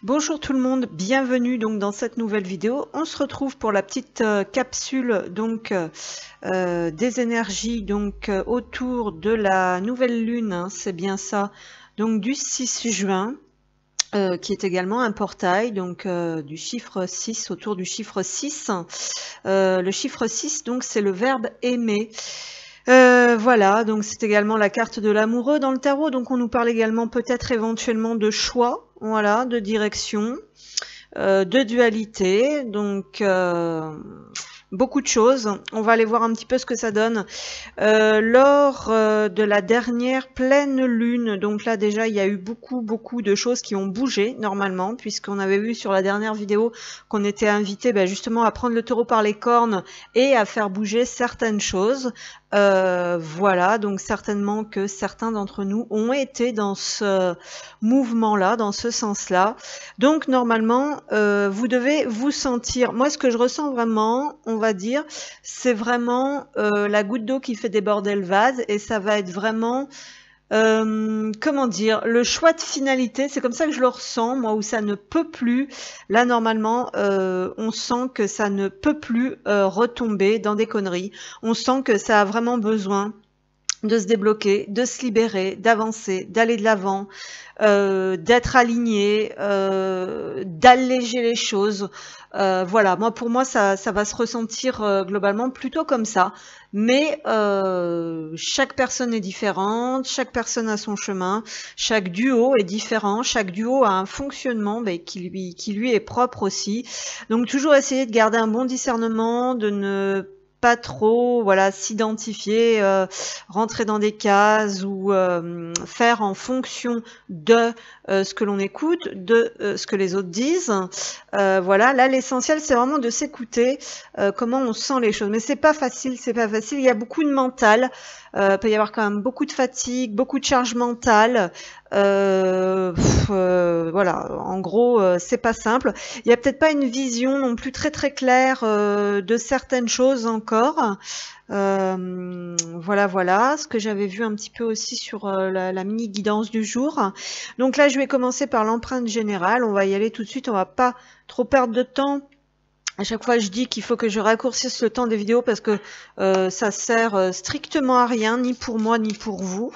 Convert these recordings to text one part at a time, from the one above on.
Bonjour tout le monde, bienvenue donc dans cette nouvelle vidéo. On se retrouve pour la petite capsule donc des énergies donc autour de la nouvelle lune, hein, c'est bien ça, donc du 6 juin. Qui est également un portail donc du chiffre 6, autour du chiffre 6. Le chiffre 6 donc c'est le verbe aimer. Voilà, donc c'est également la carte de l'amoureux dans le tarot, donc on nous parle également peut-être éventuellement de choix, voilà, de direction, de dualité, donc beaucoup de choses. On va aller voir un petit peu ce que ça donne. Lors de la dernière pleine lune, donc là déjà il y a eu beaucoup de choses qui ont bougé normalement, puisqu'on avait vu sur la dernière vidéo qu'on était invité justement à prendre le taureau par les cornes et à faire bouger certaines choses. Voilà, donc certainement que certains d'entre nous ont été dans ce mouvement-là, dans ce sens-là. Donc normalement, vous devez vous sentir, moi ce que je ressens vraiment, on va dire, c'est vraiment la goutte d'eau qui fait déborder le vase, et ça va être vraiment, comment dire, le choix de finalité, c'est comme ça que je le ressens, moi, où ça ne peut plus. Là, normalement, on sent que ça ne peut plus retomber dans des conneries. On sent que ça a vraiment besoin de se débloquer, de se libérer, d'avancer, d'aller de l'avant, d'être aligné, d'alléger les choses. Voilà, moi pour moi ça va se ressentir globalement plutôt comme ça. Mais chaque personne est différente, chaque personne a son chemin, chaque duo est différent, chaque duo a un fonctionnement qui lui est propre aussi. Donc toujours essayer de garder un bon discernement, de ne pas trop s'identifier, rentrer dans des cases ou faire en fonction de ce que l'on écoute, de ce que les autres disent. Voilà, là l'essentiel c'est vraiment de s'écouter, comment on sent les choses. Mais c'est pas facile, il y a beaucoup de mental, peut y avoir quand même beaucoup de fatigue, beaucoup de charge mentale. Voilà, en gros c'est pas simple. Il y a peut-être pas une vision non plus très claire de certaines choses encore. Voilà ce que j'avais vu un petit peu aussi sur la mini guidance du jour. Donc là je vais commencer par l'empreinte générale, on va y aller tout de suite, on va pas trop perdre de temps. À chaque fois, je dis qu'il faut que je raccourcisse le temps des vidéos parce que ça sert strictement à rien, ni pour moi, ni pour vous.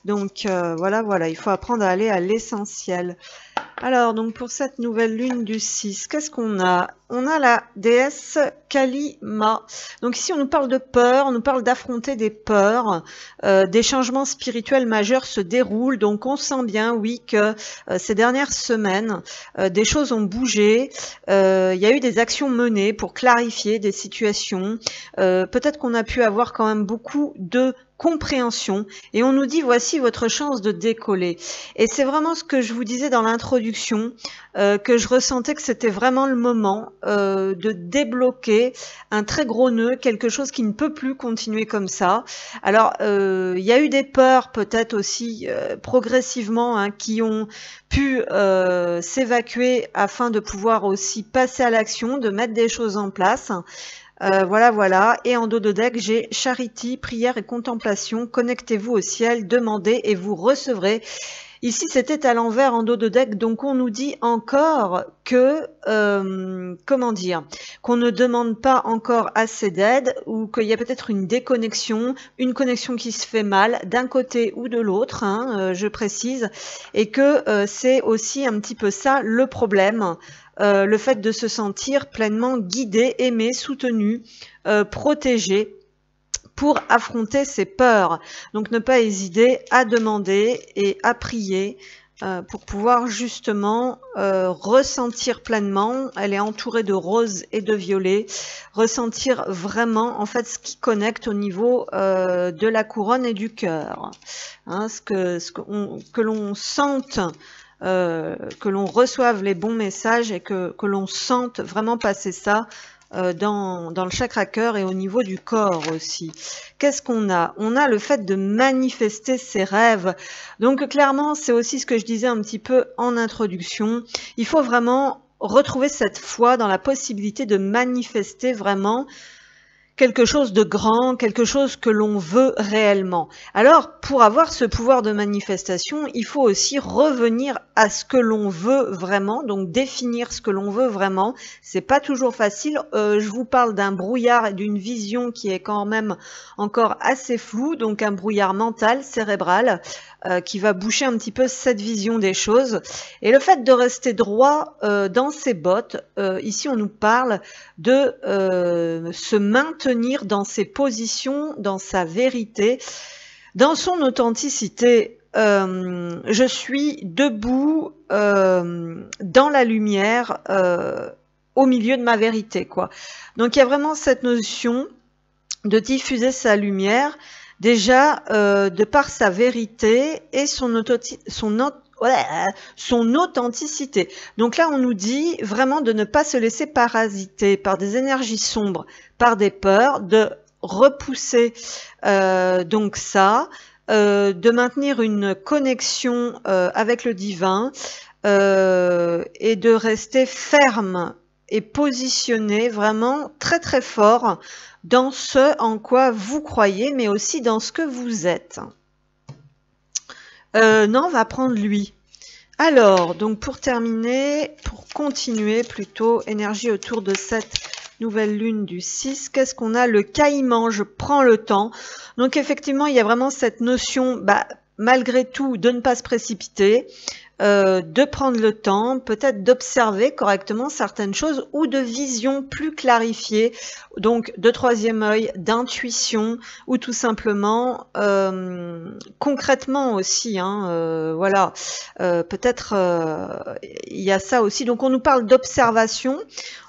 Donc voilà, il faut apprendre à aller à l'essentiel. Alors, donc pour cette nouvelle lune du 6, qu'est-ce qu'on a? On a la déesse Kali-Ma. Donc ici, on nous parle de peur, on nous parle d'affronter des peurs. Des changements spirituels majeurs se déroulent. Donc on sent bien, oui, que ces dernières semaines, des choses ont bougé. Il y a eu des actions menées pour clarifier des situations. Peut-être qu'on a pu avoir quand même beaucoup de compréhension, et on nous dit voici votre chance de décoller. Et c'est vraiment ce que je vous disais dans l'introduction, que je ressentais que c'était vraiment le moment de débloquer un très gros nœud, quelque chose qui ne peut plus continuer comme ça. Alors il y a eu des peurs peut-être aussi progressivement, hein, qui ont pu s'évacuer afin de pouvoir aussi passer à l'action, de mettre des choses en place. Voilà. Et en dos de deck, j'ai charity, prière et contemplation. Connectez-vous au ciel, demandez et vous recevrez. Ici, c'était à l'envers en dos de deck, donc on nous dit encore que, comment dire, qu'on ne demande pas encore assez d'aide, ou qu'il y a peut-être une déconnexion, une connexion qui se fait mal d'un côté ou de l'autre, hein, je précise, et que c'est aussi un petit peu ça le problème. Le fait de se sentir pleinement guidé, aimé, soutenu, protégé pour affronter ses peurs. Donc ne pas hésiter à demander et à prier pour pouvoir justement ressentir pleinement. Elle est entourée de roses et de violets. Ressentir vraiment en fait ce qui connecte au niveau de la couronne et du cœur. Hein, que l'on sente, que l'on reçoive les bons messages et que l'on sente vraiment passer ça dans le chakra cœur et au niveau du corps aussi. Qu'est-ce qu'on a? On a le fait de manifester ses rêves. Donc clairement, c'est aussi ce que je disais un petit peu en introduction. Il faut vraiment retrouver cette foi dans la possibilité de manifester vraiment quelque chose de grand, quelque chose que l'on veut réellement. Alors, pour avoir ce pouvoir de manifestation, il faut aussi revenir à ce que l'on veut vraiment, donc définir ce que l'on veut vraiment. C'est pas toujours facile. Je vous parle d'un brouillard et d'une vision qui est quand même encore assez floue, donc un brouillard mental, cérébral, qui va boucher un petit peu cette vision des choses. Et le fait de rester droit dans ses bottes, ici on nous parle de se maintenir dans ses positions, dans sa vérité, dans son authenticité. Je suis debout dans la lumière, au milieu de ma vérité, quoi. Donc il y a vraiment cette notion de diffuser sa lumière, déjà de par sa vérité et son authenticité. Donc là, on nous dit vraiment de ne pas se laisser parasiter par des énergies sombres, par des peurs, de repousser donc ça, de maintenir une connexion avec le divin et de rester ferme et positionné vraiment très très fort dans ce en quoi vous croyez, mais aussi dans ce que vous êtes. Non, on va prendre lui. Alors, donc pour terminer, pour continuer plutôt, énergie autour de cette nouvelle lune du 6, qu'est-ce qu'on a? Le caïman, je prends le temps. Donc effectivement, il y a vraiment cette notion, malgré tout, de ne pas se précipiter, de prendre le temps, peut-être d'observer correctement certaines choses ou de vision plus clarifiée, donc de troisième œil, d'intuition ou tout simplement concrètement aussi, voilà, peut-être il y a ça aussi. Donc on nous parle d'observation,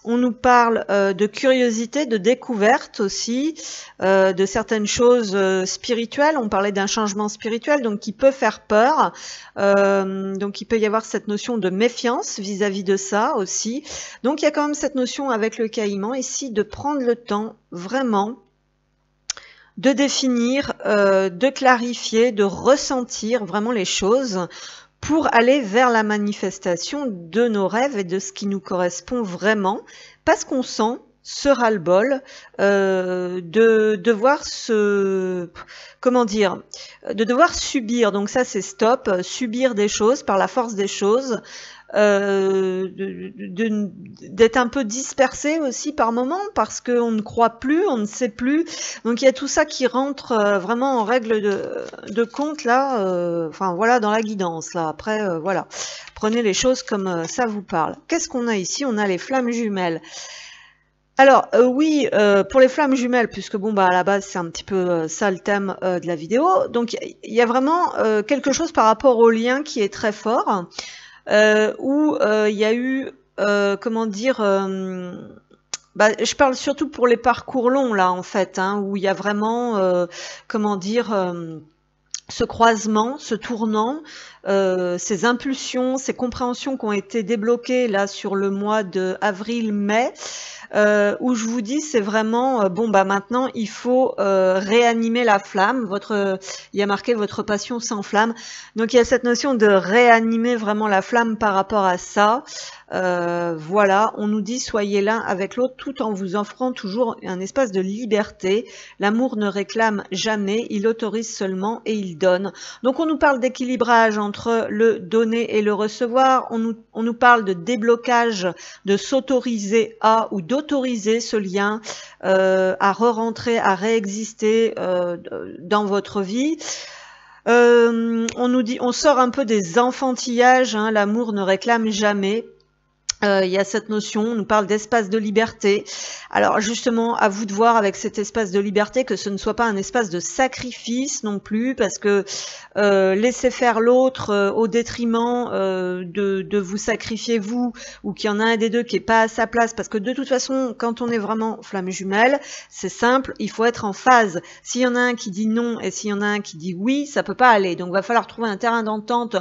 on nous parle de curiosité, de découverte aussi, de certaines choses spirituelles. On parlait d'un changement spirituel, donc qui peut faire peur. Donc il peut y avoir cette notion de méfiance vis-à-vis de ça aussi. Donc il y a quand même cette notion avec le caïman ici de prendre le temps vraiment de définir, de clarifier, de ressentir vraiment les choses pour aller vers la manifestation de nos rêves et de ce qui nous correspond vraiment, parce qu'on sent ce ras-le-bol de devoir de devoir subir, donc ça c'est stop, subir des choses par la force des choses, d'être un peu dispersé aussi par moment parce qu'on ne croit plus, on ne sait plus. Donc il y a tout ça qui rentre vraiment en règle de compte là, enfin voilà, dans la guidance là. Après voilà, prenez les choses comme ça vous parle. Qu'est-ce qu'on a ici? On a les flammes jumelles. Alors oui, pour les flammes jumelles, puisque bon à la base c'est un petit peu ça le thème de la vidéo. Donc il y a vraiment quelque chose par rapport au lien qui est très fort. Où il y a eu, comment dire, je parle surtout pour les parcours longs là en fait, où il y a vraiment, comment dire, ce croisement, ce tournant, ces impulsions, ces compréhensions qui ont été débloquées là sur le mois de avril-mai. Où je vous dis c'est vraiment maintenant il faut réanimer la flamme, il y a marqué votre passion s'enflamme, donc il y a cette notion de réanimer vraiment la flamme par rapport à ça. Voilà, on nous dit soyez l'un avec l'autre tout en vous offrant toujours un espace de liberté. L'amour ne réclame jamais, il autorise seulement et il donne. Donc on nous parle d'équilibrage entre le donner et le recevoir, on nous parle de déblocage, de s'autoriser à ou d'autoriser ce lien à re-rentrer, à réexister dans votre vie. On nous dit, on sort un peu des enfantillages, l'amour ne réclame jamais. Il y a cette notion, on nous parle d'espace de liberté. Alors justement, à vous de voir avec cet espace de liberté que ce ne soit pas un espace de sacrifice non plus, parce que laisser faire l'autre au détriment de vous sacrifier vous, ou qu'il y en a un des deux qui est pas à sa place, parce que de toute façon, quand on est vraiment flamme jumelle, c'est simple, il faut être en phase. S'il y en a un qui dit non et s'il y en a un qui dit oui, ça peut pas aller. Donc il va falloir trouver un terrain d'entente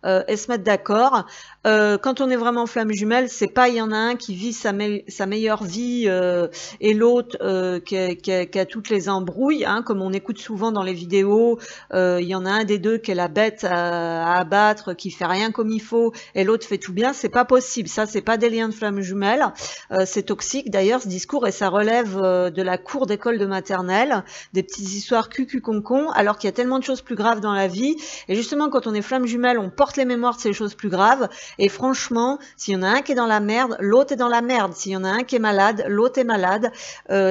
et se mettre d'accord. Quand on est vraiment flamme jumelle, jumelles, c'est pas il y en a un qui vit sa meilleure vie et l'autre qui a toutes les embrouilles, hein, comme on écoute souvent dans les vidéos. Il y en a un des deux qui est la bête à abattre, qui fait rien comme il faut, et l'autre fait tout bien. C'est pas possible. Ça, c'est pas des liens de flammes jumelles. C'est toxique d'ailleurs ce discours, et ça relève de la cour d'école de maternelle, des petites histoires cucu-concon, alors qu'il y a tellement de choses plus graves dans la vie. Et justement, quand on est flamme jumelle, on porte les mémoires de ces choses plus graves. Et franchement, s'il y en a un qui est dans la merde, l'autre est dans la merde. S'il y en a un qui est malade, l'autre est malade.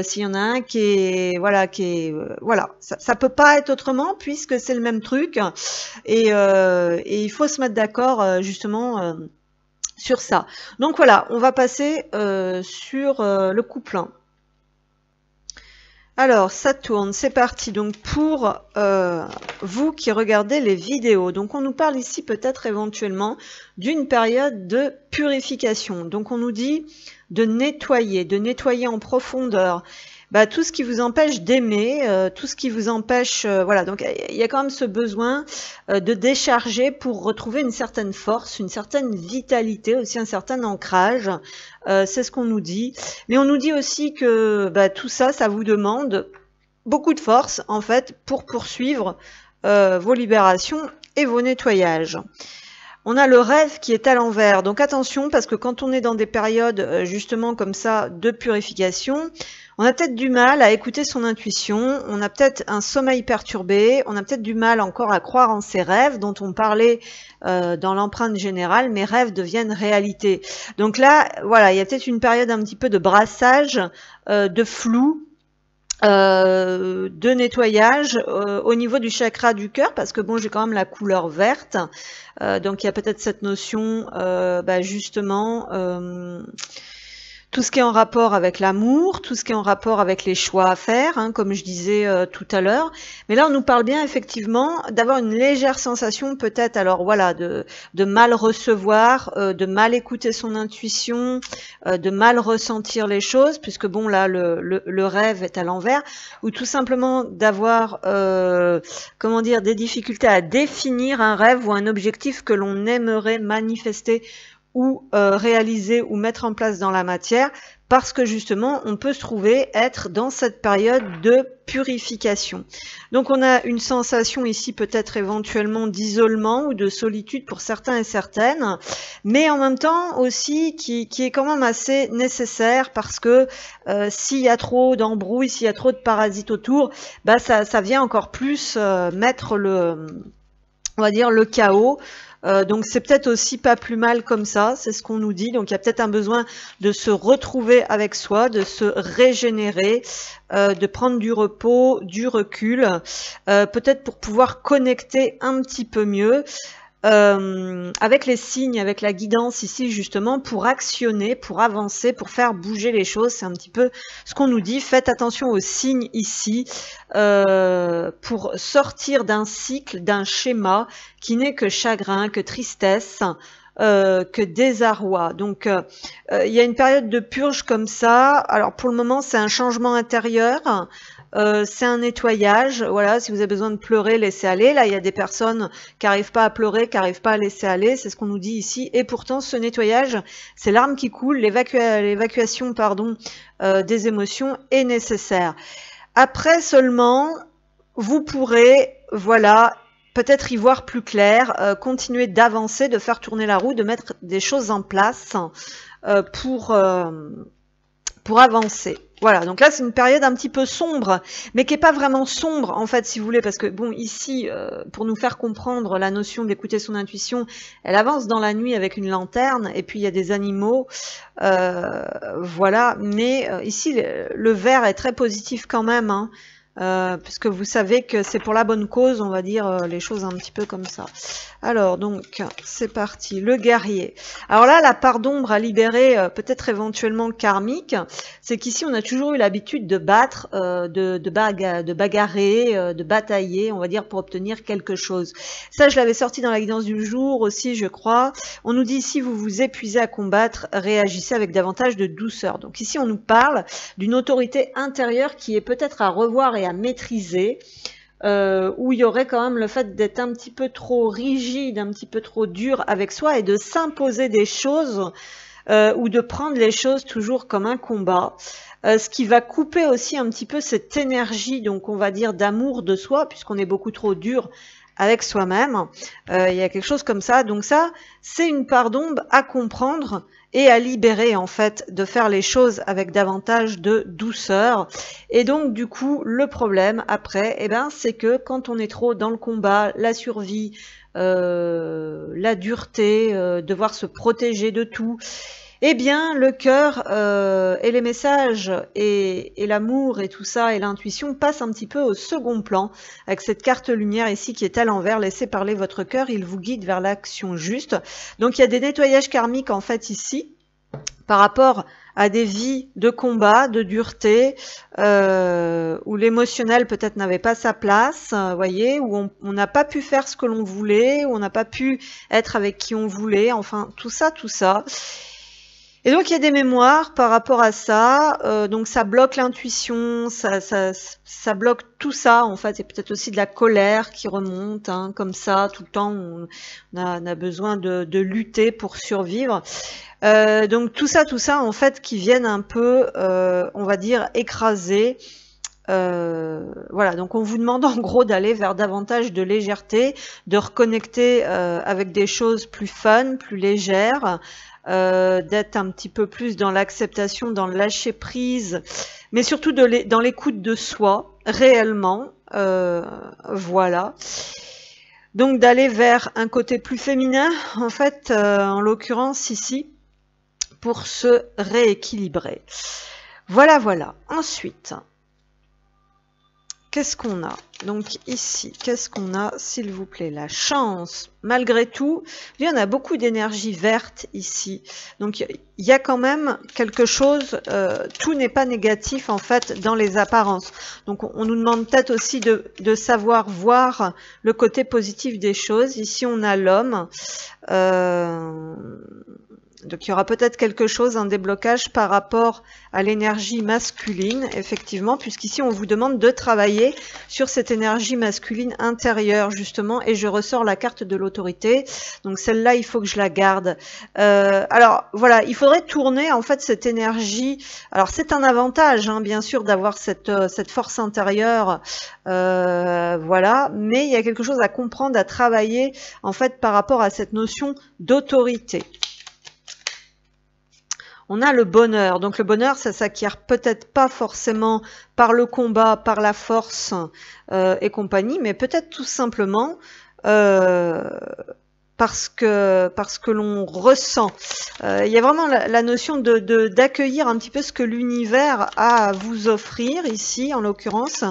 S'il y en a un qui est voilà, ça peut pas être autrement puisque c'est le même truc. Et il faut se mettre d'accord justement sur ça. Donc voilà, on va passer sur le couple 1. Alors, ça tourne, c'est parti. Donc, pour vous qui regardez les vidéos, donc on nous parle ici peut-être éventuellement d'une période de purification. Donc, on nous dit de nettoyer en profondeur. Bah, tout ce qui vous empêche d'aimer, tout ce qui vous empêche, voilà, donc il y a quand même ce besoin de décharger pour retrouver une certaine force, une certaine vitalité, aussi un certain ancrage, c'est ce qu'on nous dit. Mais on nous dit aussi que bah, tout ça, ça vous demande beaucoup de force, en fait, pour poursuivre vos libérations et vos nettoyages. On a le rêve qui est à l'envers, donc attention, parce que quand on est dans des périodes justement comme ça de purification, on a peut-être du mal à écouter son intuition, on a peut-être un sommeil perturbé, on a peut-être du mal encore à croire en ses rêves dont on parlait dans l'empreinte générale, mes rêves deviennent réalité. Donc là, voilà, il y a peut-être une période un petit peu de brassage, de flou, de nettoyage au niveau du chakra du cœur, parce que bon, j'ai quand même la couleur verte, donc il y a peut-être cette notion bah, justement tout ce qui est en rapport avec l'amour, tout ce qui est en rapport avec les choix à faire, hein, comme je disais tout à l'heure. Mais là, on nous parle bien effectivement d'avoir une légère sensation peut-être, alors voilà, de mal recevoir, de mal écouter son intuition, de mal ressentir les choses, puisque bon, là, le rêve est à l'envers, ou tout simplement d'avoir, comment dire, des difficultés à définir un rêve ou un objectif que l'on aimerait manifester ou réaliser ou mettre en place dans la matière, parce que justement on peut se trouver être dans cette période de purification. Donc on a une sensation ici peut-être éventuellement d'isolement ou de solitude pour certains et certaines, mais en même temps aussi qui est quand même assez nécessaire, parce que s'il y a trop d'embrouilles, s'il y a trop de parasites autour, bah ça vient encore plus mettre on va dire le chaos. Donc c'est peut-être aussi pas plus mal comme ça, c'est ce qu'on nous dit. Donc il y a peut-être un besoin de se retrouver avec soi, de se régénérer, de prendre du repos, du recul, peut-être pour pouvoir connecter un petit peu mieux avec les signes, avec la guidance ici justement, pour actionner, pour avancer, pour faire bouger les choses. C'est un petit peu ce qu'on nous dit. Faites attention aux signes ici pour sortir d'un cycle, d'un schéma qui n'est que chagrin, que tristesse, que désarroi. Donc il y a une période de purge comme ça. Alors pour le moment c'est un changement intérieur, c'est un nettoyage. Voilà, si vous avez besoin de pleurer, laissez aller. Là il y a des personnes qui n'arrivent pas à pleurer, qui n'arrivent pas à laisser aller, c'est ce qu'on nous dit ici. Et pourtant ce nettoyage, c'est l'arme qui coule, l'évacuation pardon des émotions est nécessaire. Après seulement vous pourrez, voilà, peut-être y voir plus clair, continuer d'avancer, de faire tourner la roue, de mettre des choses en place pour avancer. Voilà, donc là c'est une période un petit peu sombre, mais qui n'est pas vraiment sombre en fait, si vous voulez, parce que bon, ici, pour nous faire comprendre la notion d'écouter son intuition, elle avance dans la nuit avec une lanterne, et puis il y a des animaux, voilà, mais ici le vert est très positif quand même, hein. Puisque vous savez que c'est pour la bonne cause, on va dire les choses un petit peu comme ça. Alors donc c'est parti, le guerrier. Alors là la part d'ombre à libérer, peut-être éventuellement karmique, c'est qu'ici on a toujours eu l'habitude de battre, de bagarrer, de batailler, on va dire, pour obtenir quelque chose. Ça je l'avais sorti dans la guidance du jour aussi, je crois. On nous dit ici vous vous épuisez à combattre, réagissez avec davantage de douceur. Donc ici on nous parle d'une autorité intérieure qui est peut-être à revoir et à maîtriser, où il y aurait quand même le fait d'être un petit peu trop rigide, un petit peu trop dur avec soi, et de s'imposer des choses ou de prendre les choses toujours comme un combat. Ce qui va couper aussi un petit peu cette énergie, donc on va dire d'amour de soi, puisqu'on est beaucoup trop dur avec soi-même. Il y a quelque chose comme ça. Donc ça, c'est une part d'ombre à comprendre et à libérer, en fait, de faire les choses avec davantage de douceur. Et donc, du coup, le problème après, eh ben, c'est que quand on est trop dans le combat, la survie, la dureté, devoir se protéger de tout, eh bien, le cœur et les messages et l'amour et tout ça et l'intuition passent un petit peu au second plan avec cette carte lumière ici qui est à l'envers. Laissez parler votre cœur, il vous guide vers l'action juste. Donc, il y a des nettoyages karmiques en fait ici par rapport à des vies de combat, de dureté, où l'émotionnel peut-être n'avait pas sa place, voyez, où on n'a pas pu faire ce que l'on voulait, où on n'a pas pu être avec qui on voulait, enfin, tout ça, tout ça. Et donc il y a des mémoires par rapport à ça, donc ça bloque l'intuition, ça bloque tout ça en fait, et peut-être aussi de la colère qui remonte, hein, comme ça, tout le temps on a besoin de lutter pour survivre. Donc tout ça en fait qui viennent un peu, on va dire, écraser. Voilà, donc on vous demande en gros d'aller vers davantage de légèreté, de reconnecter avec des choses plus fun, plus légères, d'être un petit peu plus dans l'acceptation, dans le lâcher prise, mais surtout dans l'écoute de soi, réellement, voilà. Donc d'aller vers un côté plus féminin, en fait, en l'occurrence ici, pour se rééquilibrer. Voilà, voilà. Ensuite, qu'est-ce qu'on a? Donc ici, qu'est-ce qu'on a, s'il vous plaît? La chance. Malgré tout, il y en a beaucoup d'énergie verte ici. Donc il y a quand même quelque chose, tout n'est pas négatif en fait dans les apparences. Donc on nous demande peut-être aussi de savoir voir le côté positif des choses. Ici on a l'homme. Donc il y aura peut-être quelque chose, un déblocage par rapport à l'énergie masculine, effectivement, puisqu'ici on vous demande de travailler sur cette énergie masculine intérieure, justement, et je ressors la carte de l'autorité. Donc celle-là, il faut que je la garde. Alors voilà, il faudrait tourner en fait cette énergie. Alors c'est un avantage, hein, bien sûr, d'avoir cette force intérieure, voilà, mais il y a quelque chose à comprendre, à travailler en fait par rapport à cette notion d'autorité. On a le bonheur. Donc le bonheur, ça s'acquiert peut-être pas forcément par le combat, par la force et compagnie, mais peut-être tout simplement parce que l'on ressent. Il y a vraiment la notion d'accueillir un petit peu ce que l'univers a à vous offrir ici, en l'occurrence.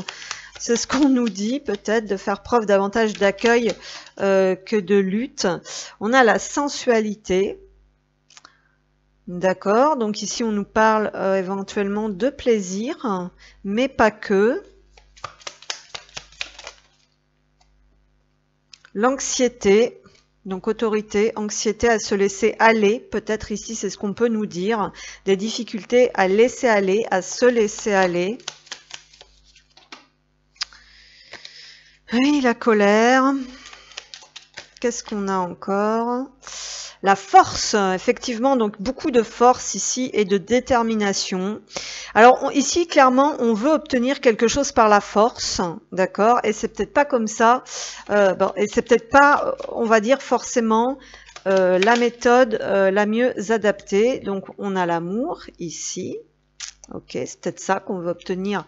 C'est ce qu'on nous dit, peut-être, de faire preuve davantage d'accueil que de lutte. On a la sensualité. D'accord, donc ici on nous parle éventuellement de plaisir, mais pas que. L'anxiété, donc autorité, anxiété à se laisser aller, peut-être ici c'est ce qu'on peut nous dire, des difficultés à laisser aller, à se laisser aller. Oui, la colère. Qu'est-ce qu'on a encore ? La force, effectivement, donc beaucoup de force ici et de détermination. Alors ici, clairement, on veut obtenir quelque chose par la force, d'accord? Et c'est peut-être pas comme ça, et c'est peut-être pas, on va dire, forcément la méthode la mieux adaptée. Donc on a l'amour ici, ok, c'est peut-être ça qu'on veut obtenir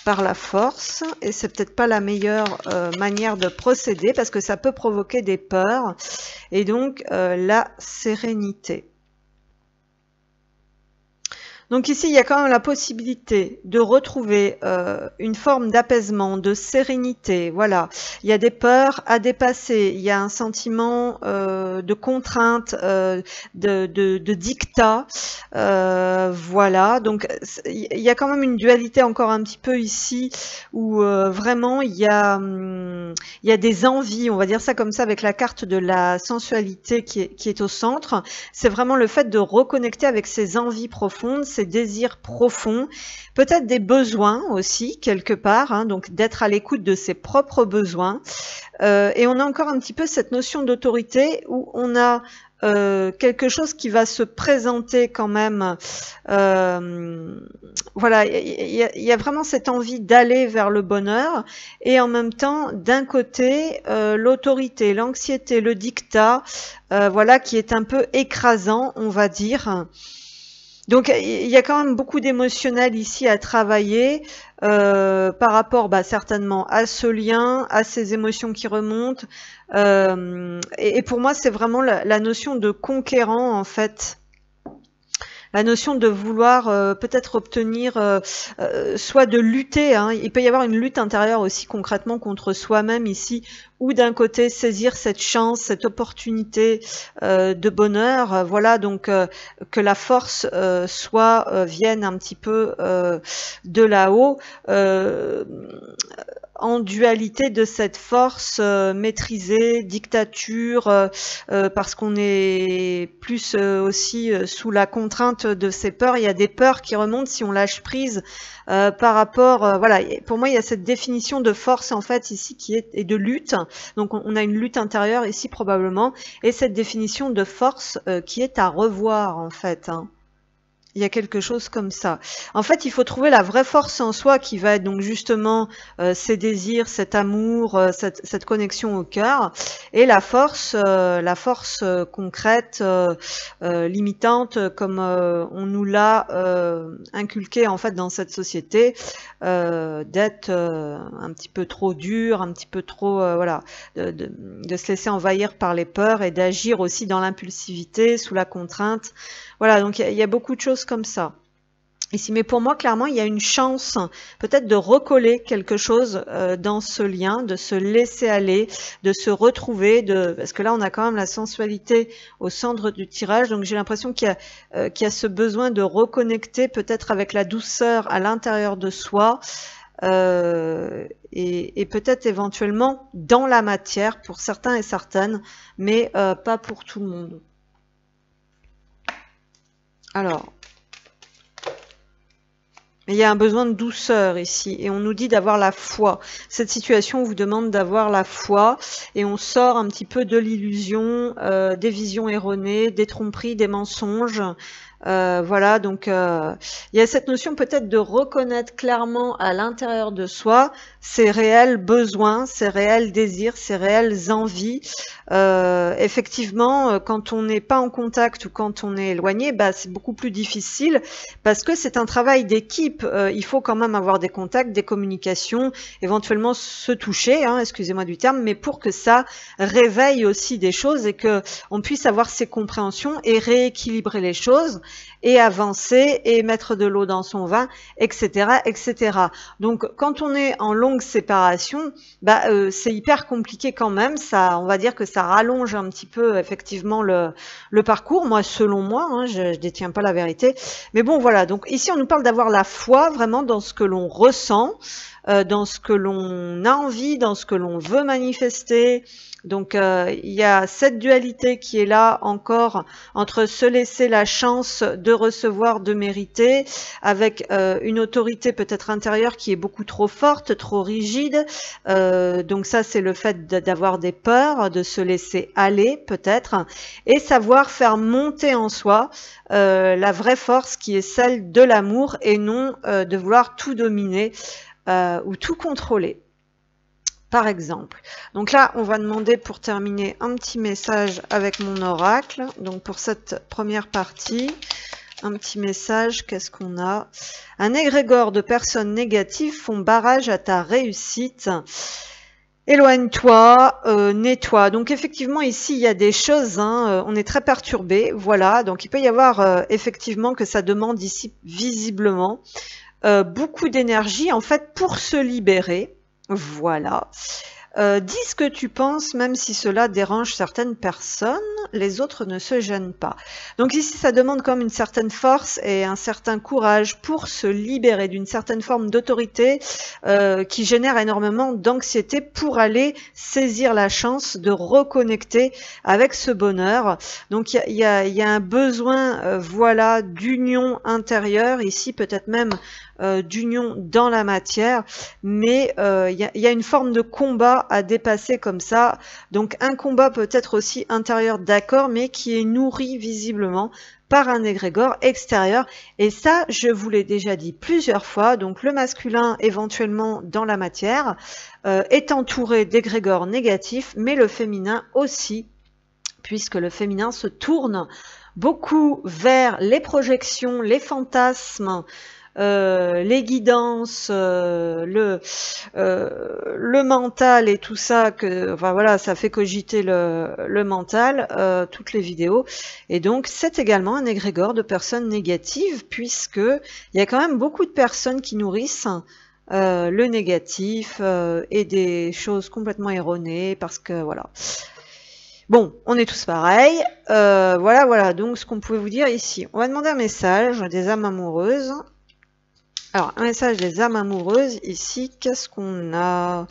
par la force, et c'est peut-être pas la meilleure manière de procéder parce que ça peut provoquer des peurs, et donc la sérénité. Donc ici, il y a quand même la possibilité de retrouver une forme d'apaisement, de sérénité. Voilà, il y a des peurs à dépasser, il y a un sentiment de contrainte, de dictat. Voilà, donc il y a quand même une dualité encore un petit peu ici où vraiment il y a des envies, on va dire ça comme ça, avec la carte de la sensualité qui est au centre. C'est vraiment le fait de reconnecter avec ses envies profondes, ces désirs profonds, peut-être des besoins aussi, quelque part, hein, donc d'être à l'écoute de ses propres besoins. Et on a encore un petit peu cette notion d'autorité où on a quelque chose qui va se présenter quand même. Voilà, il y a vraiment cette envie d'aller vers le bonheur et en même temps, d'un côté, l'autorité, l'anxiété, le diktat, voilà, qui est un peu écrasant, on va dire. Donc il y a quand même beaucoup d'émotionnel ici à travailler par rapport certainement à ce lien, à ces émotions qui remontent. Et pour moi, c'est vraiment la notion de conquérant en fait. La notion de vouloir peut-être obtenir, soit de lutter, hein. Il peut y avoir une lutte intérieure aussi concrètement contre soi-même ici, ou d'un côté saisir cette chance, cette opportunité de bonheur, voilà, donc que la force vienne un petit peu de là-haut, en dualité de cette force maîtrisée, dictature, parce qu'on est plus aussi sous la contrainte de ces peurs. Il y a des peurs qui remontent si on lâche prise par rapport, voilà, pour moi il y a cette définition de force en fait ici qui est et de lutte, donc on a une lutte intérieure ici probablement, et cette définition de force qui est à revoir en fait, hein. Il y a quelque chose comme ça. En fait, il faut trouver la vraie force en soi qui va être donc justement ces désirs, cet amour, cette connexion au cœur, et la force concrète, limitante, comme on nous l'a inculqué en fait dans cette société, d'être un petit peu trop dur, un petit peu trop voilà, de se laisser envahir par les peurs et d'agir aussi dans l'impulsivité, sous la contrainte. Voilà, donc il y a beaucoup de choses comme ça. Ici, mais pour moi, clairement, il y a une chance peut-être de recoller quelque chose dans ce lien, de se laisser aller, de se retrouver, parce que là, on a quand même la sensualité au centre du tirage, donc j'ai l'impression qu'il y a ce besoin de reconnecter peut-être avec la douceur à l'intérieur de soi, et peut-être éventuellement dans la matière pour certains et certaines, mais pas pour tout le monde. Alors, il y a un besoin de douceur ici, et on nous dit d'avoir la foi. Cette situation vous demande d'avoir la foi, et on sort un petit peu de l'illusion, des visions erronées, des tromperies, des mensonges. Voilà, donc il y a cette notion peut-être de reconnaître clairement à l'intérieur de soi ses réels besoins, ses réels désirs, ses réelles envies. Effectivement, quand on n'est pas en contact ou quand on est éloigné, c'est beaucoup plus difficile parce que c'est un travail d'équipe. Il faut quand même avoir des contacts, des communications, éventuellement se toucher, hein, excusez-moi du terme, mais pour que ça réveille aussi des choses et que on puisse avoir ces compréhensions et rééquilibrer les choses et avancer et mettre de l'eau dans son vin, etc., etc. Donc, quand on est en longue séparation, c'est hyper compliqué quand même. Ça, on va dire que ça rallonge un petit peu effectivement le parcours. Moi, selon moi, hein, je détiens pas la vérité, mais bon, voilà. Donc ici, on nous parle d'avoir la foi vraiment dans ce que l'on ressent, dans ce que l'on a envie, dans ce que l'on veut manifester. Donc il y a cette dualité qui est là encore entre se laisser la chance de recevoir, de mériter, avec une autorité peut-être intérieure qui est beaucoup trop forte, trop rigide. Donc ça c'est le fait d'avoir des peurs, de se laisser aller peut-être, et savoir faire monter en soi la vraie force qui est celle de l'amour et non de vouloir tout dominer ou tout contrôler. Par exemple. Donc là, on va demander pour terminer un petit message avec mon oracle. Donc pour cette première partie, un petit message, qu'est-ce qu'on a? Un égrégore de personnes négatives font barrage à ta réussite. Éloigne-toi, nettoie. Donc effectivement ici il y a des choses, hein, on est très perturbé, voilà. Donc il peut y avoir effectivement que ça demande ici visiblement beaucoup d'énergie en fait pour se libérer. Voilà. dis ce que tu penses, même si cela dérange certaines personnes, les autres ne se gênent pas. Donc ici, ça demande quand même une certaine force et un certain courage pour se libérer d'une certaine forme d'autorité qui génère énormément d'anxiété pour aller saisir la chance de reconnecter avec ce bonheur. Donc il y a un besoin voilà, d'union intérieure, ici peut-être même d'union dans la matière, mais il y a une forme de combat à dépasser comme ça. Donc un combat peut-être aussi intérieur, d'accord, mais qui est nourri visiblement par un égrégore extérieur. Et ça, je vous l'ai déjà dit plusieurs fois, donc le masculin éventuellement dans la matière est entouré d'égrégores négatifs, mais le féminin aussi, puisque le féminin se tourne beaucoup vers les projections, les fantasmes, les guidances, le mental et tout ça, enfin voilà, ça fait cogiter le mental, toutes les vidéos. Et donc c'est également un égrégore de personnes négatives, puisque il y a quand même beaucoup de personnes qui nourrissent le négatif et des choses complètement erronées, parce que voilà. Bon, on est tous pareils. Voilà, donc ce qu'on pouvait vous dire ici. On va demander un message des âmes amoureuses. Alors, un message des âmes amoureuses, ici, qu'est-ce qu'on a?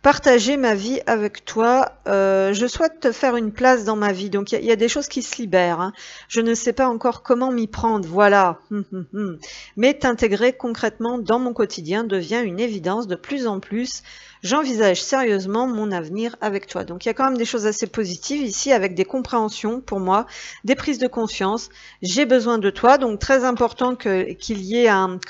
Partager ma vie avec toi. Je souhaite te faire une place dans ma vie. Donc, il y a des choses qui se libèrent. Hein. Je ne sais pas encore comment m'y prendre. Voilà. Mais t'intégrer concrètement dans mon quotidien devient une évidence de plus en plus. J'envisage sérieusement mon avenir avec toi. Donc, il y a quand même des choses assez positives ici, avec des compréhensions pour moi, des prises de conscience. J'ai besoin de toi. Donc, très important qu'il y ait un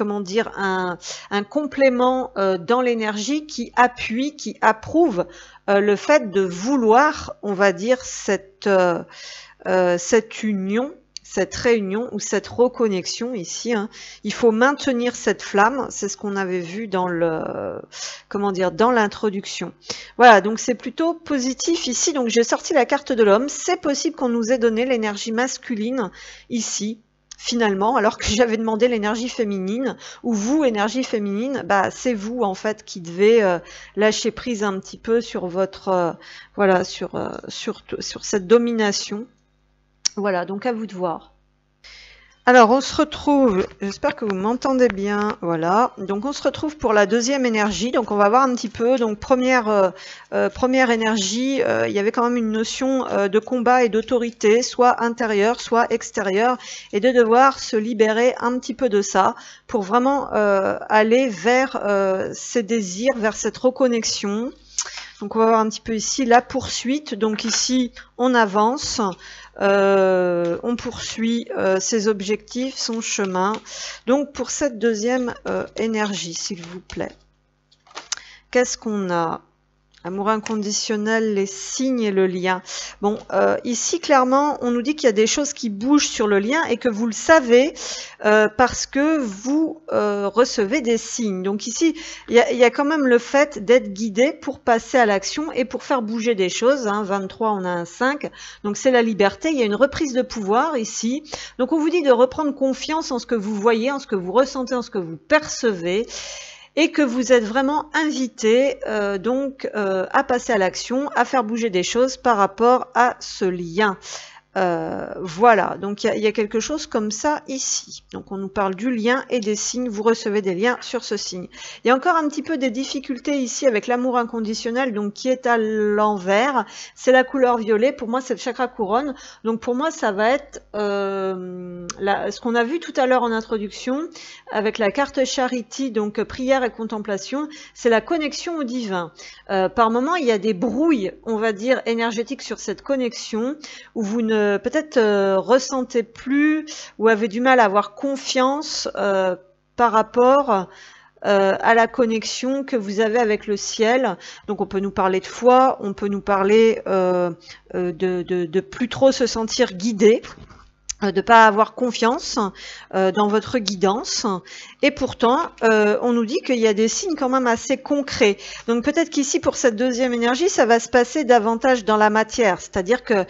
complément dans l'énergie qui appuie, qui approuve le fait de vouloir, on va dire, cette union, cette réunion ou cette reconnexion ici. Hein. Il faut maintenir cette flamme, c'est ce qu'on avait vu dans dans l'introduction. Voilà, donc c'est plutôt positif ici. Donc j'ai sorti la carte de l'homme. C'est possible qu'on nous ait donné l'énergie masculine ici, finalement, alors que j'avais demandé l'énergie féminine, ou vous, énergie féminine, bah c'est vous en fait qui devez lâcher prise un petit peu sur votre voilà, sur cette domination. Voilà, donc à vous de voir. Alors, on se retrouve, j'espère que vous m'entendez bien, voilà. Donc, on se retrouve pour la deuxième énergie. Donc, on va voir un petit peu. Donc, première énergie, il y avait quand même une notion de combat et d'autorité, soit intérieure, soit extérieure, et de devoir se libérer un petit peu de ça pour vraiment aller vers ses désirs, vers cette reconnexion. Donc, on va voir un petit peu ici la poursuite. Donc, ici, on avance. On poursuit ses objectifs, son chemin. Donc pour cette deuxième énergie, s'il vous plaît, qu'est-ce qu'on a? Amour inconditionnel, les signes et le lien. Bon, ici, clairement, on nous dit qu'il y a des choses qui bougent sur le lien et que vous le savez parce que vous recevez des signes. Donc ici, il y a quand même le fait d'être guidé pour passer à l'action et pour faire bouger des choses. Hein. 23, on a un 5. Donc c'est la liberté. Il y a une reprise de pouvoir ici. Donc on vous dit de reprendre confiance en ce que vous voyez, en ce que vous ressentez, en ce que vous percevez. Et que vous êtes vraiment invité à passer à l'action, à faire bouger des choses par rapport à ce lien. Voilà, donc il y a quelque chose comme ça ici. Donc on nous parle du lien et des signes, vous recevez des liens sur ce signe. Il y a encore un petit peu des difficultés ici avec l'amour inconditionnel, donc qui est à l'envers. C'est la couleur violet, pour moi c'est le chakra couronne. Donc pour moi ça va être ce qu'on a vu tout à l'heure en introduction, avec la carte Charity, donc prière et contemplation, c'est la connexion au divin. Par moment il y a des brouilles, on va dire, énergétiques sur cette connexion, où vous ne peut-être ressentez plus ou avez du mal à avoir confiance par rapport à la connexion que vous avez avec le ciel. Donc on peut nous parler de foi, on peut nous parler de plus trop se sentir guidé, de pas avoir confiance dans votre guidance, et pourtant on nous dit qu'il y a des signes quand même assez concrets. Donc peut-être qu'ici pour cette deuxième énergie ça va se passer davantage dans la matière, c'est-à-dire que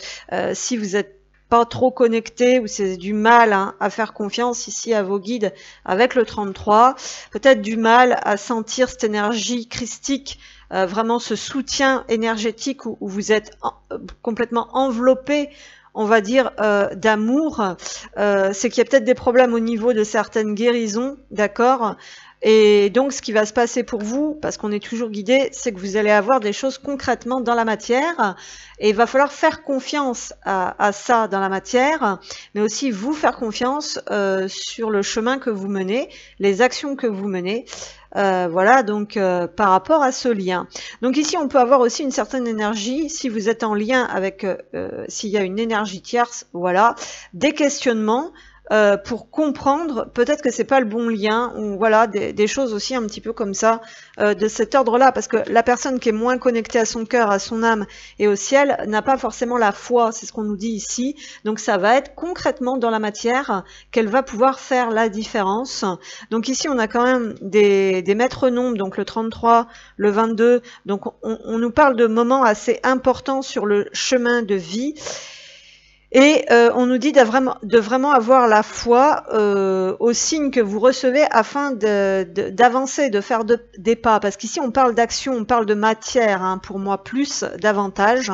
si vous êtes pas trop connecté, ou c'est du mal hein, à faire confiance ici à vos guides avec le 33, peut-être du mal à sentir cette énergie christique, vraiment ce soutien énergétique où vous êtes complètement enveloppé, on va dire, d'amour, c'est qu'il y a peut-être des problèmes au niveau de certaines guérisons, d'accord? Et donc, ce qui va se passer pour vous, parce qu'on est toujours guidé, c'est que vous allez avoir des choses concrètement dans la matière, et il va falloir faire confiance à ça dans la matière, mais aussi vous faire confiance sur le chemin que vous menez, les actions que vous menez. Voilà, donc par rapport à ce lien. Donc ici, on peut avoir aussi une certaine énergie, si vous êtes en lien avec, s'il y a une énergie tierce, voilà, des questionnements, pour comprendre, peut-être que c'est pas le bon lien, ou voilà, des choses aussi un petit peu comme ça, de cet ordre-là, parce que la personne qui est moins connectée à son cœur, à son âme et au ciel, n'a pas forcément la foi, c'est ce qu'on nous dit ici, donc ça va être concrètement dans la matière qu'elle va pouvoir faire la différence. Donc ici, on a quand même des maîtres nombres, donc le 33, le 22, donc on nous parle de moments assez importants sur le chemin de vie. Et on nous dit de vraiment avoir la foi aux signes que vous recevez afin d'avancer, de faire des pas. Parce qu'ici, on parle d'action, on parle de matière, hein, pour moi, plus davantage.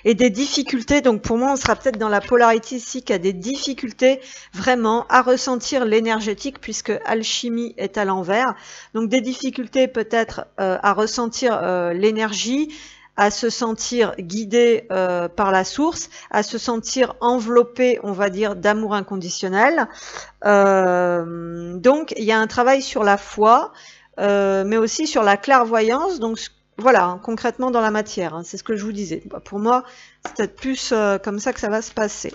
Et des difficultés, donc pour moi, on sera peut-être dans la polarité ici, qui a des difficultés vraiment à ressentir l'énergétique, puisque alchimie est à l'envers. Donc des difficultés peut-être à ressentir l'énergie, à se sentir guidé par la source, à se sentir enveloppé, on va dire, d'amour inconditionnel. Donc, il y a un travail sur la foi, mais aussi sur la clairvoyance. Donc, voilà, hein, concrètement dans la matière, hein, c'est ce que je vous disais. Pour moi, c'est peut-être plus comme ça que ça va se passer.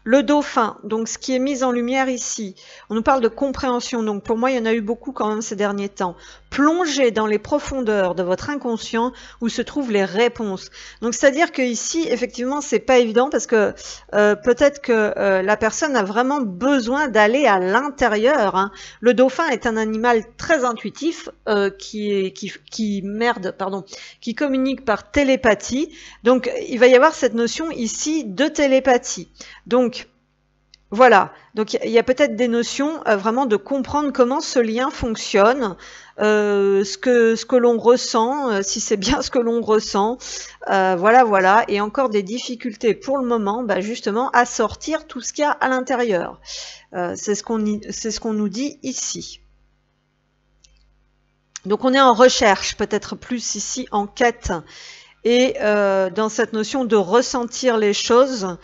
Le dauphin, donc ce qui est mis en lumière ici, on nous parle de compréhension, donc pour moi il y en a eu beaucoup quand même ces derniers temps. Plongez dans les profondeurs de votre inconscient où se trouvent les réponses. Donc c'est-à-dire que ici effectivement c'est pas évident parce que peut-être que la personne a vraiment besoin d'aller à l'intérieur. Hein. Le dauphin est un animal très intuitif qui communique par télépathie. Donc il va y avoir cette notion ici de télépathie. Donc voilà, donc il y a peut-être des notions vraiment de comprendre comment ce lien fonctionne, ce que l'on ressent, si c'est bien ce que l'on ressent, voilà, et encore des difficultés pour le moment, justement à sortir tout ce qu'il y a à l'intérieur. C'est ce qu'on nous dit ici. Donc on est en recherche, peut-être plus ici en quête, et dans cette notion de ressentir les choses.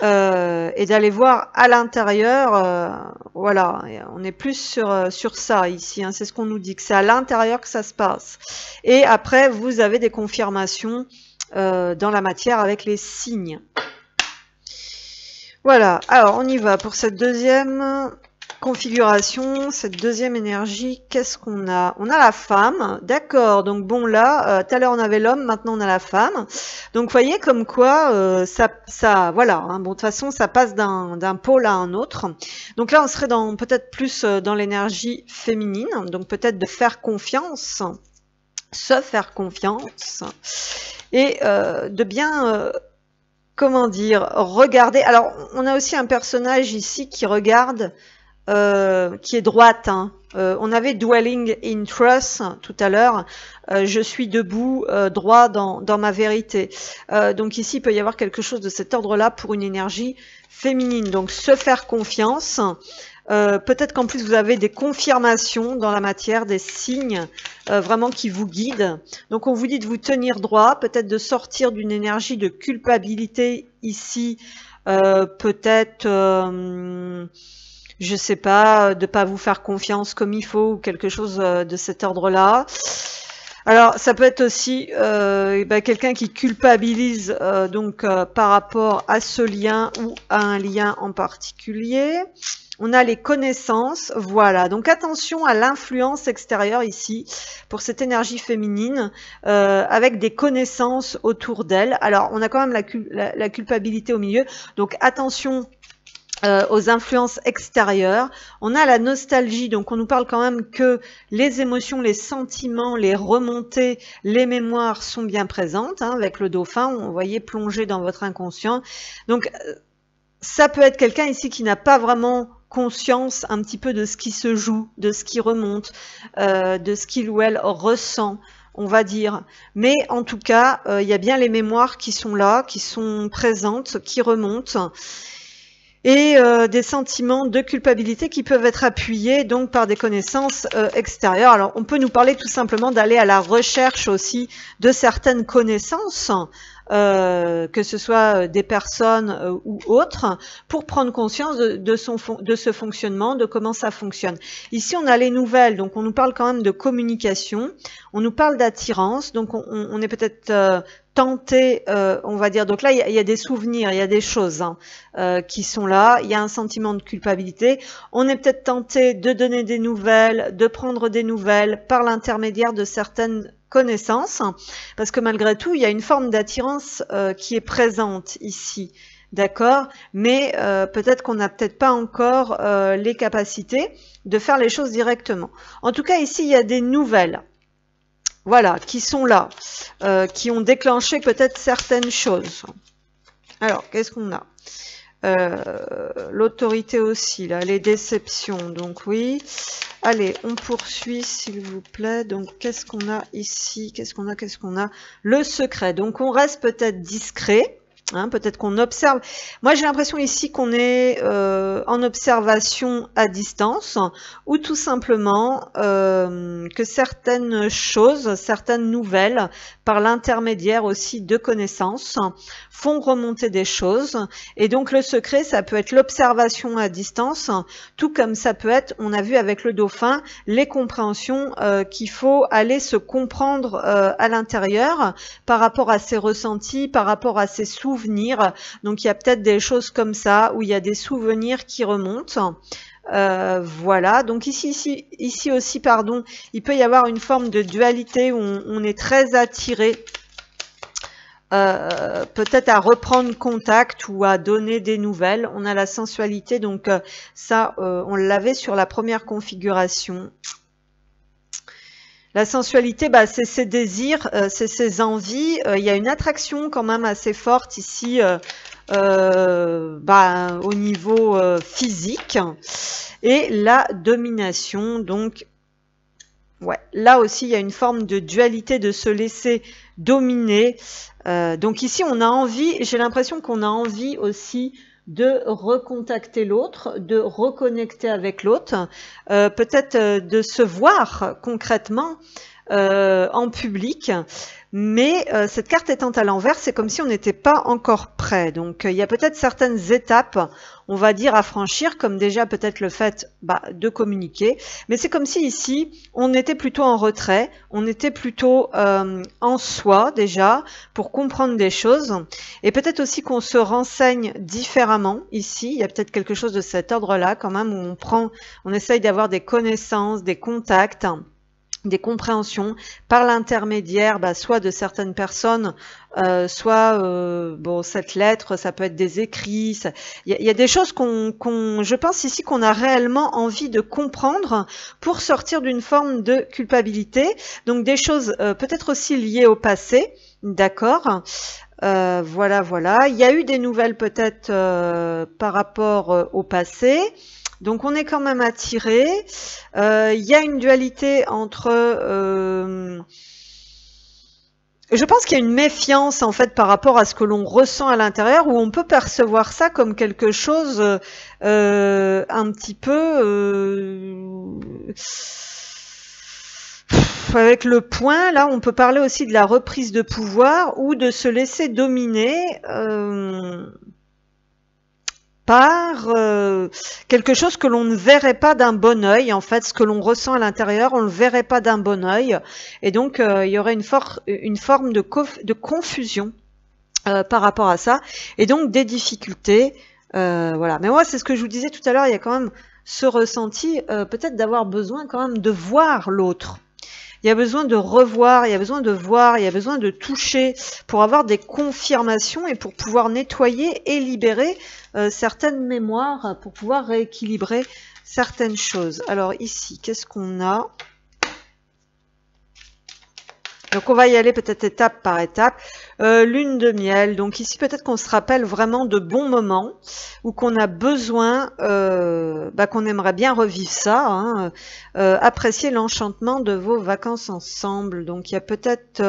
Et d'aller voir à l'intérieur, voilà, on est plus sur ça ici, hein, c'est ce qu'on nous dit, que c'est à l'intérieur que ça se passe. Et après, vous avez des confirmations dans la matière avec les signes. Voilà, alors on y va pour cette deuxième configuration, cette deuxième énergie. Qu'est-ce qu'on a? On a la femme, d'accord, donc bon là, tout à l'heure on avait l'homme, maintenant on a la femme. Donc vous voyez comme quoi voilà, hein, bon de toute façon ça passe d'un pôle à un autre. Donc là on serait peut-être plus dans l'énergie féminine, donc peut-être de faire confiance, se faire confiance, et de bien... comment dire, regarder. Alors, on a aussi un personnage ici qui regarde, qui est droite. Hein. On avait Dwelling in Truth tout à l'heure. Je suis debout, droit dans ma vérité. Donc ici, il peut y avoir quelque chose de cet ordre-là pour une énergie féminine. Donc, se faire confiance. Peut-être qu'en plus vous avez des confirmations dans la matière, des signes vraiment qui vous guident. Donc on vous dit de vous tenir droit, peut-être de sortir d'une énergie de culpabilité ici, peut-être, je sais pas, de pas vous faire confiance comme il faut ou quelque chose de cet ordre-là. Alors ça peut être aussi quelqu'un qui culpabilise par rapport à ce lien ou à un lien en particulier. On a les connaissances, voilà. Donc attention à l'influence extérieure ici pour cette énergie féminine avec des connaissances autour d'elle. Alors on a quand même la culpabilité au milieu, donc attention aux influences extérieures. On a la nostalgie, donc on nous parle quand même que les émotions, les sentiments, les remontées, les mémoires sont bien présentes, hein, avec le dauphin, on voyait plonger dans votre inconscient. Donc ça peut être quelqu'un ici qui n'a pas vraiment conscience un petit peu de ce qui se joue, de ce qui remonte, de ce qu'il ou elle ressent, on va dire. Mais en tout cas, il y a bien les mémoires qui sont là, qui sont présentes, qui remontent. Et des sentiments de culpabilité qui peuvent être appuyés donc par des connaissances extérieures. Alors on peut nous parler tout simplement d'aller à la recherche aussi de certaines connaissances, que ce soit des personnes ou autres, pour prendre conscience de ce fonctionnement, de comment ça fonctionne. Ici on a les nouvelles, donc on nous parle quand même de communication, on nous parle d'attirance, donc on est peut-être tenté, on va dire, donc là il y a des souvenirs, il y a des choses qui sont là, il y a un sentiment de culpabilité, on est peut-être tenté de donner des nouvelles, de prendre des nouvelles par l'intermédiaire de certaines connaissances, parce que malgré tout il y a une forme d'attirance qui est présente ici, d'accord, mais peut-être qu'on n'a peut-être pas encore les capacités de faire les choses directement. En tout cas ici il y a des nouvelles, voilà, qui sont là, qui ont déclenché peut-être certaines choses. Alors, qu'est-ce qu'on a? L'autorité aussi, là, les déceptions, donc oui. Allez, on poursuit, s'il vous plaît. Donc, qu'est-ce qu'on a ici? Qu'est-ce qu'on a? Le secret. Donc, on reste peut-être discret. Hein, peut-être qu'on observe. Moi, j'ai l'impression ici qu'on est en observation à distance, ou tout simplement que certaines choses, certaines nouvelles, par l'intermédiaire aussi de connaissances, font remonter des choses. Et donc, le secret, ça peut être l'observation à distance, tout comme ça peut être, on a vu avec le dauphin, les compréhensions qu'il faut aller se comprendre à l'intérieur par rapport à ses ressentis, par rapport à ses souvenirs. Donc il y a peut-être des choses comme ça où il y a des souvenirs qui remontent. Voilà, donc ici aussi, pardon, il peut y avoir une forme de dualité où on est très attiré, peut-être à reprendre contact ou à donner des nouvelles. On a la sensualité, donc ça, on l'avait sur la première configuration. La sensualité, bah, c'est ses désirs, c'est ses envies. Il y a une attraction quand même assez forte ici bah, au niveau physique. Et la domination, donc, ouais, là aussi, il y a une forme de dualité, de se laisser dominer. Donc ici, on a envie, j'ai l'impression qu'on a envie aussi de recontacter l'autre, de reconnecter avec l'autre, peut-être de se voir concrètement en public, mais cette carte étant à l'envers, c'est comme si on n'était pas encore prêt. Donc il y a peut-être certaines étapes, on va dire, à franchir, comme déjà peut-être le fait de communiquer, mais c'est comme si ici, on était plutôt en retrait, on était plutôt en soi déjà, pour comprendre des choses, et peut-être aussi qu'on se renseigne différemment ici, il y a peut-être quelque chose de cet ordre-là quand même, où on essaye d'avoir des connaissances, des contacts, des compréhensions par l'intermédiaire soit de certaines personnes, soit bon, cette lettre, ça peut être des écrits, il y a des choses je pense ici qu'on a réellement envie de comprendre pour sortir d'une forme de culpabilité, donc des choses peut-être aussi liées au passé, d'accord. Voilà, il y a eu des nouvelles peut-être par rapport au passé. Donc on est quand même attiré. Il y a une dualité entre... je pense qu'il y a une méfiance en fait par rapport à ce que l'on ressent à l'intérieur, où on peut percevoir ça comme quelque chose un petit peu... avec le point, là, on peut parler aussi de la reprise de pouvoir ou de se laisser dominer par quelque chose que l'on ne verrait pas d'un bon œil. En fait, ce que l'on ressent à l'intérieur, on ne le verrait pas d'un bon œil. Et donc, il y aurait une forme de confusion par rapport à ça. Et donc, des difficultés. Voilà. Mais moi, c'est ce que je vous disais tout à l'heure, il y a quand même ce ressenti, peut-être d'avoir besoin quand même de voir l'autre. Il y a besoin de revoir, il y a besoin de voir, il y a besoin de toucher pour avoir des confirmations et pour pouvoir nettoyer et libérer certaines mémoires, pour pouvoir rééquilibrer certaines choses. Alors ici, qu'est-ce qu'on a? Donc on va y aller peut-être étape par étape. Lune de miel, donc ici peut-être qu'on se rappelle vraiment de bons moments ou qu'on a besoin, qu'on aimerait bien revivre ça, hein, apprécier l'enchantement de vos vacances ensemble. Donc il y a peut-être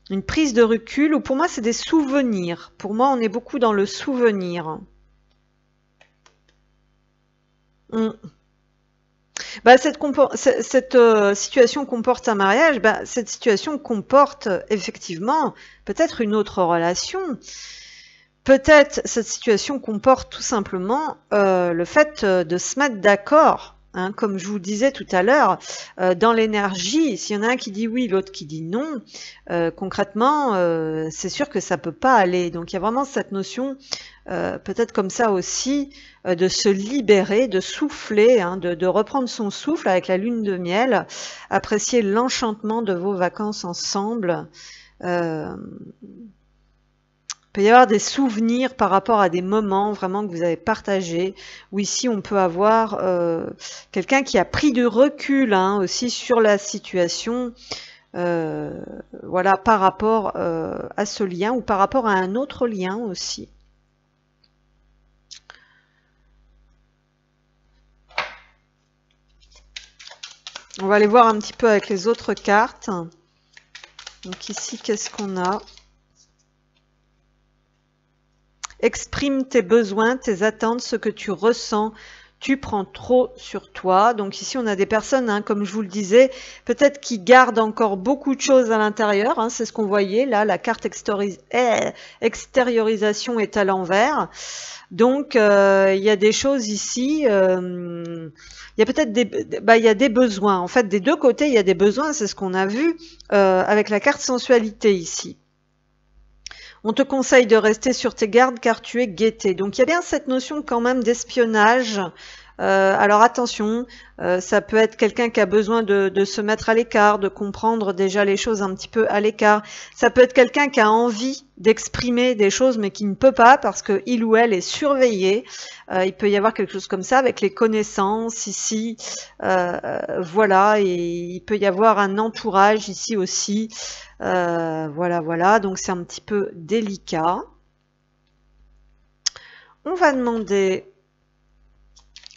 une prise de recul, ou pour moi c'est des souvenirs. Pour moi on est beaucoup dans le souvenir. Cette situation comporte un mariage, cette situation comporte effectivement peut-être une autre relation. Peut-être cette situation comporte tout simplement le fait de se mettre d'accord. Hein, comme je vous disais tout à l'heure, dans l'énergie, s'il y en a un qui dit oui, l'autre qui dit non, concrètement, c'est sûr que ça peut pas aller. Donc il y a vraiment cette notion, peut-être comme ça aussi, de se libérer, de souffler, hein, de reprendre son souffle avec la lune de miel, apprécier l'enchantement de vos vacances ensemble. Il peut y avoir des souvenirs par rapport à des moments vraiment que vous avez partagés, où ici on peut avoir quelqu'un qui a pris du recul, hein, aussi sur la situation, voilà, par rapport à ce lien ou par rapport à un autre lien aussi. On va aller voir un petit peu avec les autres cartes. Donc ici, qu'est-ce qu'on a ? Exprime tes besoins, tes attentes, ce que tu ressens. Tu prends trop sur toi. Donc ici, on a des personnes, hein, comme je vous le disais, peut-être qui gardent encore beaucoup de choses à l'intérieur. Hein, c'est ce qu'on voyait. Là, la carte extériorisation est à l'envers. Donc, il y a des choses ici. Il y a peut-être il y a des besoins. En fait, des deux côtés, il y a des besoins. C'est ce qu'on a vu avec la carte sensualité ici. On te conseille de rester sur tes gardes car tu es guetté. Donc il y a bien cette notion quand même d'espionnage. Alors attention, ça peut être quelqu'un qui a besoin de se mettre à l'écart, de comprendre déjà les choses un petit peu à l'écart. Ça peut être quelqu'un qui a envie d'exprimer des choses mais qui ne peut pas parce que il ou elle est surveillé. Il peut y avoir quelque chose comme ça avec les connaissances ici. Voilà, et il peut y avoir un entourage ici aussi. Voilà, donc c'est un petit peu délicat. On va demander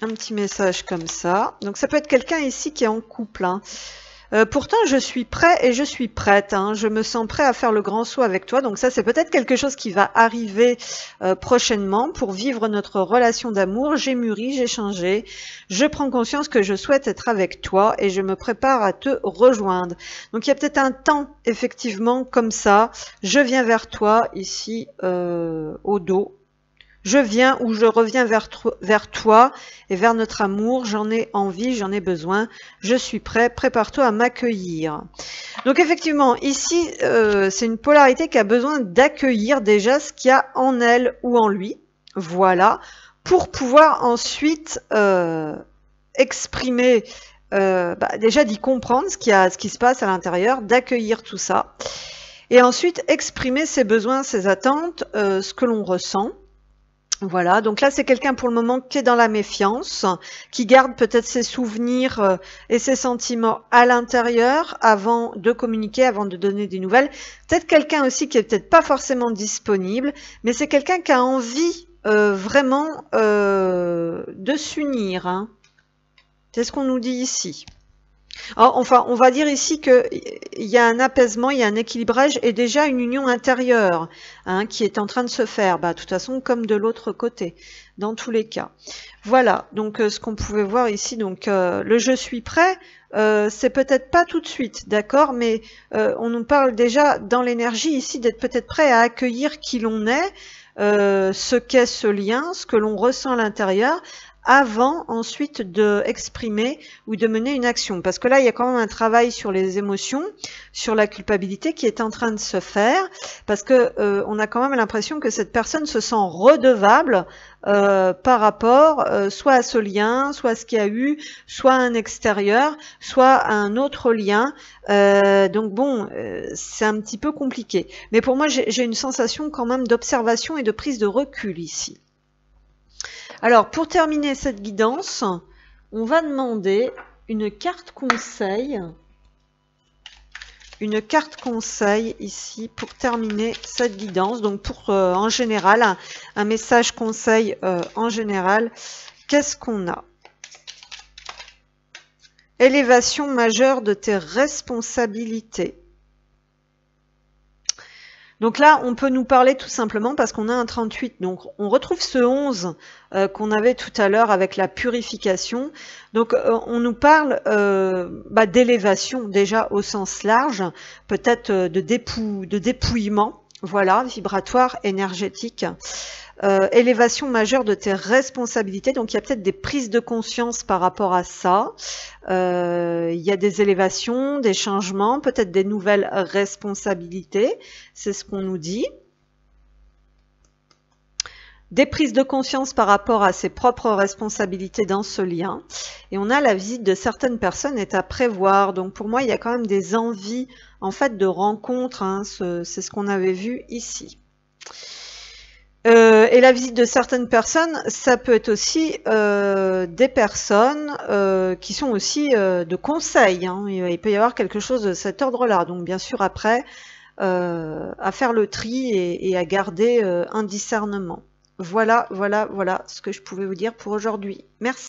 un petit message comme ça. Donc ça peut être quelqu'un ici qui est en couple. Hein. Pourtant, je suis prêt et je suis prête. Hein. Je me sens prêt à faire le grand saut avec toi. Donc ça, c'est peut-être quelque chose qui va arriver prochainement pour vivre notre relation d'amour. J'ai mûri, j'ai changé. Je prends conscience que je souhaite être avec toi et je me prépare à te rejoindre. Donc il y a peut-être un temps, effectivement, comme ça. Je viens vers toi ici au dos. Je viens ou je reviens vers toi et vers notre amour. J'en ai envie, j'en ai besoin. Je suis prêt. Prépare-toi à m'accueillir. Donc effectivement, ici, c'est une polarité qui a besoin d'accueillir déjà ce qu'il y a en elle ou en lui. Voilà. Pour pouvoir ensuite exprimer, déjà d'y comprendre ce qui se passe à l'intérieur, d'accueillir tout ça. Et ensuite, exprimer ses besoins, ses attentes, ce que l'on ressent. Voilà, donc là c'est quelqu'un pour le moment qui est dans la méfiance, qui garde peut-être ses souvenirs et ses sentiments à l'intérieur avant de communiquer, avant de donner des nouvelles. Peut-être quelqu'un aussi qui est peut-être pas forcément disponible, mais c'est quelqu'un qui a envie vraiment de s'unir. Hein. C'est ce qu'on nous dit ici. Alors, enfin, on va dire ici qu'il y a un apaisement, il y a un équilibrage et déjà une union intérieure hein, qui est en train de se faire. De toute façon, comme de l'autre côté, dans tous les cas. Voilà, donc ce qu'on pouvait voir ici, donc le je suis prêt, c'est peut-être pas tout de suite, d'accord, mais on nous parle déjà dans l'énergie ici d'être peut-être prêt à accueillir qui l'on est, ce qu'est ce lien, ce que l'on ressent à l'intérieur, avant ensuite de exprimer ou de mener une action. Parce que là, il y a quand même un travail sur les émotions, sur la culpabilité qui est en train de se faire, parce que on a quand même l'impression que cette personne se sent redevable par rapport soit à ce lien, soit à ce qu'il y a eu, soit à un extérieur, soit à un autre lien. Donc bon, c'est un petit peu compliqué. Mais pour moi, j'ai une sensation quand même d'observation et de prise de recul ici. Alors, pour terminer cette guidance, on va demander une carte conseil. Une carte conseil ici pour terminer cette guidance. Donc, pour en général, un message conseil en général, qu'est-ce qu'on a? Élévation majeure de tes responsabilités. Donc là, on peut nous parler tout simplement parce qu'on a un 38. Donc on retrouve ce 11 qu'on avait tout à l'heure avec la purification. Donc on nous parle d'élévation déjà au sens large, peut-être de dépouillement, voilà, vibratoire, énergétique. Élévation majeure de tes responsabilités, donc il y a peut-être des prises de conscience par rapport à ça, il y a des élévations, des changements, peut-être des nouvelles responsabilités, c'est ce qu'on nous dit. Des prises de conscience par rapport à ses propres responsabilités dans ce lien. Et on a la visite de certaines personnes est à prévoir. Donc pour moi, il y a quand même des envies en fait de rencontres, hein, c'est ce qu'on avait vu ici. Et la visite de certaines personnes, ça peut être aussi des personnes qui sont aussi de conseil, hein. Il peut y avoir quelque chose de cet ordre-là. Donc bien sûr après, à faire le tri et à garder un discernement. Voilà ce que je pouvais vous dire pour aujourd'hui. Merci.